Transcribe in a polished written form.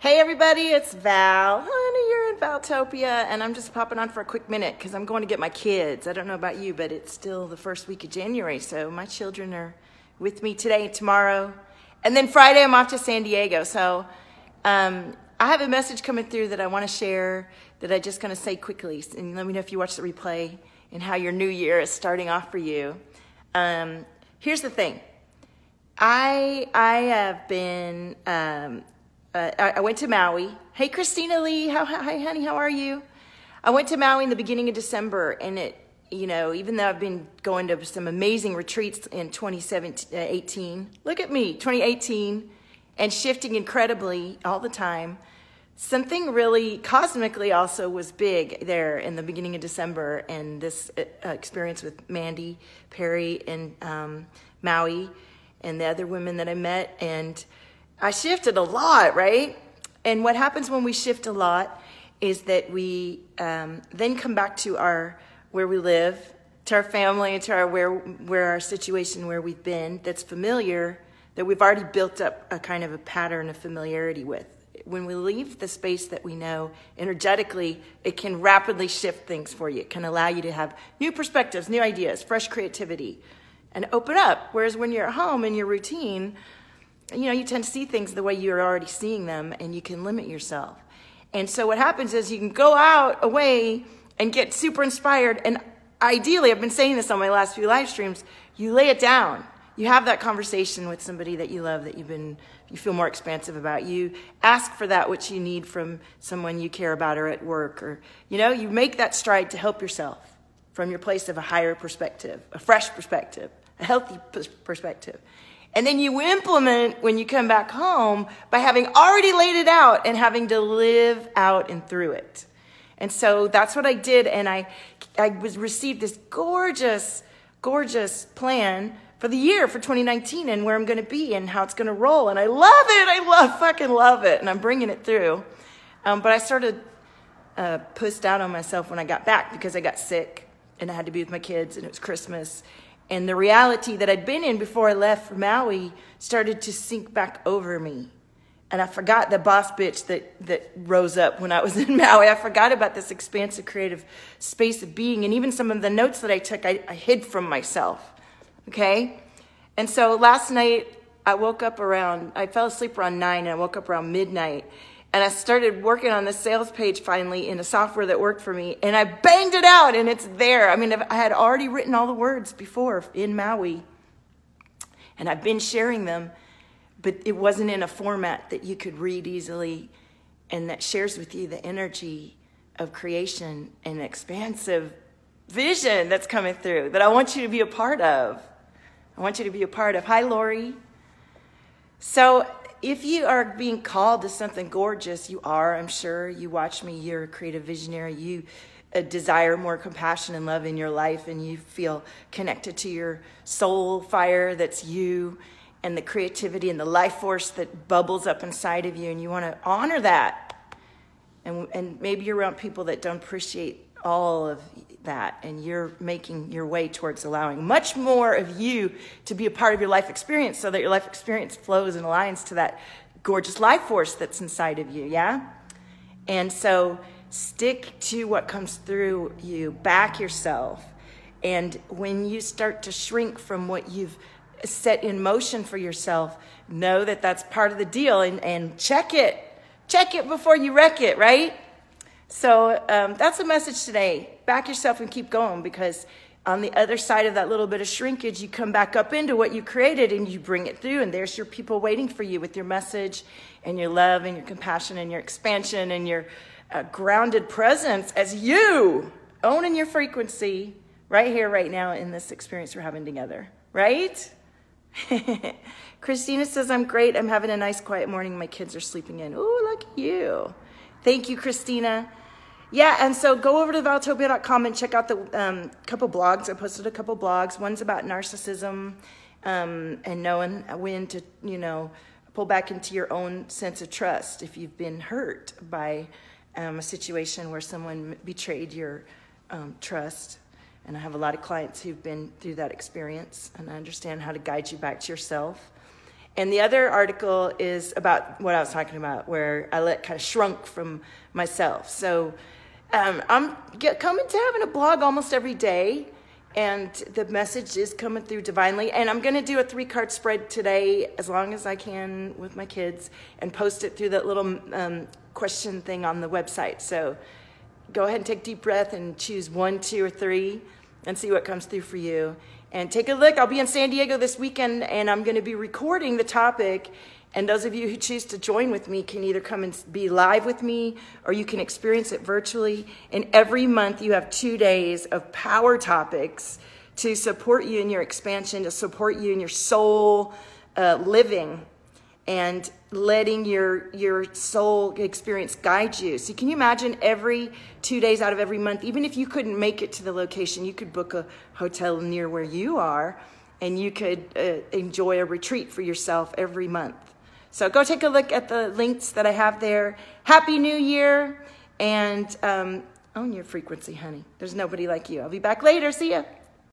Hey everybody, it's Val. Honey, you're in Valtopia, and I'm just popping on for a quick minute because I'm going to get my kids. I don't know about you, but it's still the first week of January, so my children are with me today, tomorrow, and then Friday I'm off to San Diego. So I have a message coming through that I want to share that I'm just going to say quickly, and let me know if you watch the replay and how your new year is starting off for you. Here's the thing. I have been... I went to Maui. Hey, Christina Lee. Hi, honey. How are you? I went to Maui in the beginning of December, and even though I've been going to some amazing retreats in 2018, look at me, 2018, and shifting incredibly all the time, something really cosmically also was big there in the beginning of December, and this experience with Mandy Perry and Maui and the other women that I met, and I shifted a lot, right? And what happens when we shift a lot is that we then come back to where we live, to our family, and to where our situation where we've been that's familiar, that we've already built up a kind of a pattern of familiarity with. When we leave the space that we know energetically, it can rapidly shift things for you. It can allow you to have new perspectives, new ideas, fresh creativity, and open up. Whereas when you're at home in your routine, you tend to see things the way you're already seeing them, and you can limit yourself. And so what happens is you can go out away and get super inspired. And ideally, I've been saying this on my last few live streams, you lay it down. You have that conversation with somebody that you love, that you feel more expansive about. You ask for that which you need from someone you care about or at work, or, you make that stride to help yourself from your place of a higher perspective, a fresh perspective, a healthy perspective. And then you implement when you come back home by having already laid it out and having to live out and through it. And so that's what I did. And I received this gorgeous, gorgeous plan for the year, for 2019, and where I'm going to be and how it's going to roll. And I love it. Fucking love it. And I'm bringing it through. But I started pushed out on myself when I got back because I got sick and I had to be with my kids, and it was Christmas. And the reality that I'd been in before I left for Maui started to sink back over me. And I forgot the boss bitch that rose up when I was in Maui. I forgot about this expansive creative space of being. And even some of the notes that I took, I hid from myself. Okay? And so last night, I fell asleep around 9, and I woke up around midnight. And I started working on the sales page finally in a software that worked for me. And I banged it out, and it's there. I mean, I had already written all the words before in Maui. And I've been sharing them, but it wasn't in a format that you could read easily and that shares with you the energy of creation and expansive vision that's coming through that I want you to be a part of. Hi, Lori. So if you are being called to something gorgeous, you are, I'm sure. You watch me, you're a creative visionary. You desire more compassion and love in your life, and you feel connected to your soul fire that's you, and the creativity and the life force that bubbles up inside of you, and you want to honor that. And maybe you're around people that don't appreciate all of that, and you're making your way towards allowing much more of you to be a part of your life experience, so that your life experience flows and aligns to that gorgeous life force that's inside of you, yeah? And so stick to what comes through you, back yourself, and when you start to shrink from what you've set in motion for yourself, know that that's part of the deal, and check it before you wreck it, right? So that's the message today. Back yourself and keep going, because on the other side of that little bit of shrinkage, you come back up into what you created and you bring it through, and there's your people waiting for you with your message and your love and your compassion and your expansion and your grounded presence as you owning your frequency right here, right now in this experience we're having together, right? Christina says, I'm great. I'm having a nice quiet morning. My kids are sleeping in. Ooh, look at you. Thank you, Christina. Yeah, and so go over to valtopia.com and check out the couple blogs. I posted a couple blogs. One's about narcissism and knowing when to, pull back into your own sense of trust if you've been hurt by a situation where someone betrayed your trust. And I have a lot of clients who've been through that experience, and I understand how to guide you back to yourself. And the other article is about what I was talking about, where I kind of shrunk from myself. So I'm coming to having a blog almost every day, and the message is coming through divinely. And I'm going to do a 3-card spread today, as long as I can with my kids, and post it through that little question thing on the website. So go ahead and take a deep breath and choose 1, 2, or 3 and see what comes through for you. And take a look. I'll be in San Diego this weekend, and I'm going to be recording the topic. And those of you who choose to join with me can either come and be live with me, or you can experience it virtually. And every month you have 2 days of power topics to support you in your expansion, to support you in your soul living, and letting your soul experience guide you. So can you imagine every 2 days out of every month, even if you couldn't make it to the location, you could book a hotel near where you are, and you could enjoy a retreat for yourself every month. So go take a look at the links that I have there. Happy New Year, and own your frequency, honey. There's nobody like you. I'll be back later. See ya.